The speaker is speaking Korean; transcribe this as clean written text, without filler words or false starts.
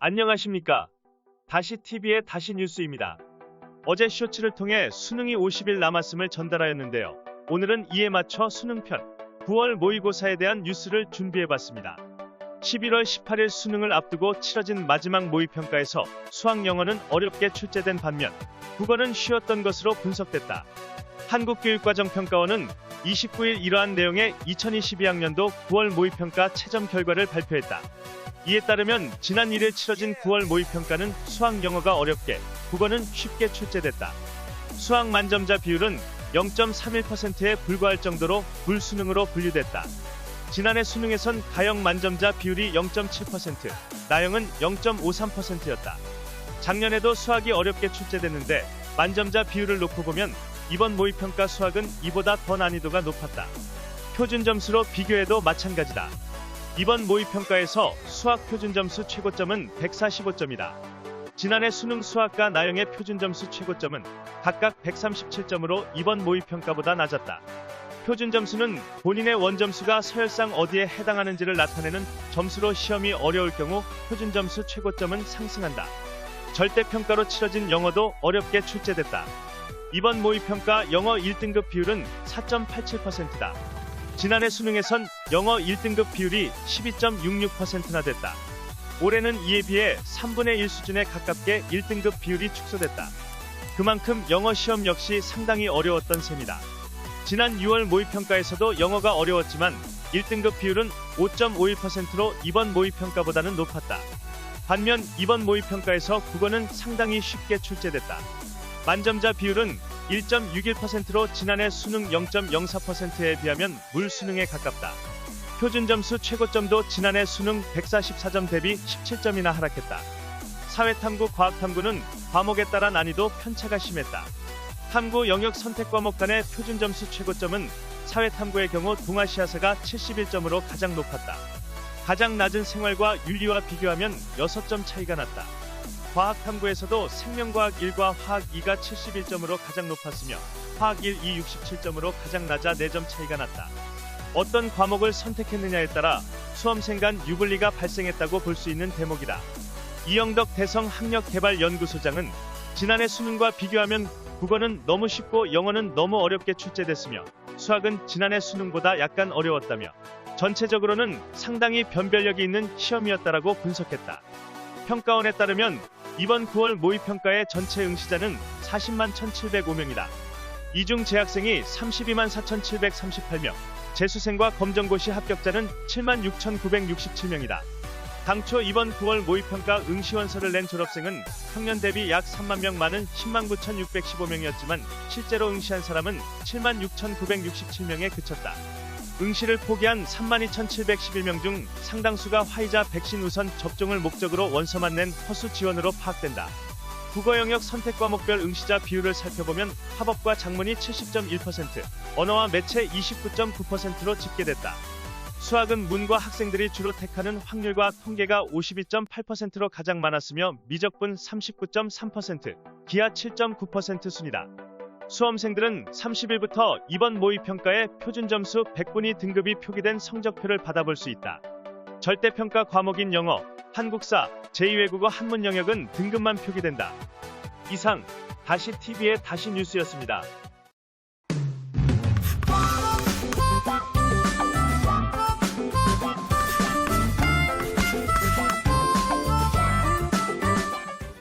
안녕하십니까. 다시 TV의 다시 뉴스입니다. 어제 쇼츠를 통해 수능이 50일 남았음을 전달하였는데요. 오늘은 이에 맞춰 수능편 9월 모의고사에 대한 뉴스를 준비해봤습니다. 11월 18일 수능을 앞두고 치러진 마지막 모의평가에서 수학 영어는 어렵게 출제된 반면 국어는 쉬웠던 것으로 분석됐다. 한국교육과정평가원은 29일 이러한 내용의 2022학년도 9월 모의평가 최종 결과를 발표했다. 이에 따르면 지난 1일 치러진 9월 모의평가는 수학 영어가 어렵게, 국어는 쉽게 출제됐다. 수학 만점자 비율은 0.31%에 불과할 정도로 불수능으로 분류됐다. 지난해 수능에선 가형 만점자 비율이 0.7%, 나형은 0.53%였다. 작년에도 수학이 어렵게 출제됐는데 만점자 비율을 놓고 보면 이번 모의평가 수학은 이보다 더 난이도가 높았다. 표준 점수로 비교해도 마찬가지다. 이번 모의평가에서 수학 표준점수 최고점은 145점이다. 지난해 수능 수학과 나형의 표준점수 최고점은 각각 137점으로 이번 모의평가보다 낮았다. 표준점수는 본인의 원점수가 서열상 어디에 해당하는지를 나타내는 점수로 시험이 어려울 경우 표준점수 최고점은 상승한다. 절대평가로 치러진 영어도 어렵게 출제됐다. 이번 모의평가 영어 1등급 비율은 4.87%다. 지난해 수능에선 영어 1등급 비율이 12.66%나 됐다. 올해는 이에 비해 3분의 1 수준에 가깝게 1등급 비율이 축소됐다. 그만큼 영어 시험 역시 상당히 어려웠던 셈이다. 지난 6월 모의평가에서도 영어가 어려웠지만 1등급 비율은 5.51%로 이번 모의평가보다는 높았다. 반면 이번 모의평가에서 국어는 상당히 쉽게 출제됐다. 만점자 비율은 1.61%로 지난해 수능 0.04%에 비하면 물수능에 가깝다. 표준점수 최고점도 지난해 수능 144점 대비 17점이나 하락했다. 사회탐구, 과학탐구는 과목에 따라 난이도 편차가 심했다. 탐구 영역 선택 과목 간의 표준점수 최고점은 사회탐구의 경우 동아시아사가 71점으로 가장 높았다. 가장 낮은 생활과 윤리와 비교하면 6점 차이가 났다. 과학탐구에서도 생명과학 1과 화학 2가 71점으로 가장 높았으며 화학 1, 2, 67점으로 가장 낮아 4점 차이가 났다. 어떤 과목을 선택했느냐에 따라 수험생 간 유불리가 발생했다고 볼 수 있는 대목이다. 이영덕 대성학력개발연구소장은 지난해 수능과 비교하면 국어는 너무 쉽고 영어는 너무 어렵게 출제됐으며 수학은 지난해 수능보다 약간 어려웠다며 전체적으로는 상당히 변별력이 있는 시험이었다라고 분석했다. 평가원에 따르면 이번 9월 모의평가의 전체 응시자는 40만 1,705명이다. 이 중 재학생이 32만 4,738명, 재수생과 검정고시 합격자는 7만 6,967명이다. 당초 이번 9월 모의평가 응시원서를 낸 졸업생은 학년 대비 약 3만 명 많은 10만 9,615명이었지만 실제로 응시한 사람은 7만 6,967명에 그쳤다. 응시를 포기한 32,711명 중 상당수가 화이자 백신 우선 접종을 목적으로 원서만 낸 허수 지원으로 파악된다. 국어 영역 선택 과목별 응시자 비율을 살펴보면 화법과 작문이 70.1%, 언어와 매체 29.9%로 집계됐다. 수학은 문과 학생들이 주로 택하는 확률과 통계가 52.8%로 가장 많았으며 미적분 39.3%, 기하 7.9% 순이다. 수험생들은 30일부터 이번 모의평가의 표준점수 100분위 등급이 표기된 성적표를 받아볼 수 있다. 절대평가 과목인 영어, 한국사, 제2외국어 한문 영역은 등급만 표기된다. 이상 다시 TV의 다시 뉴스였습니다.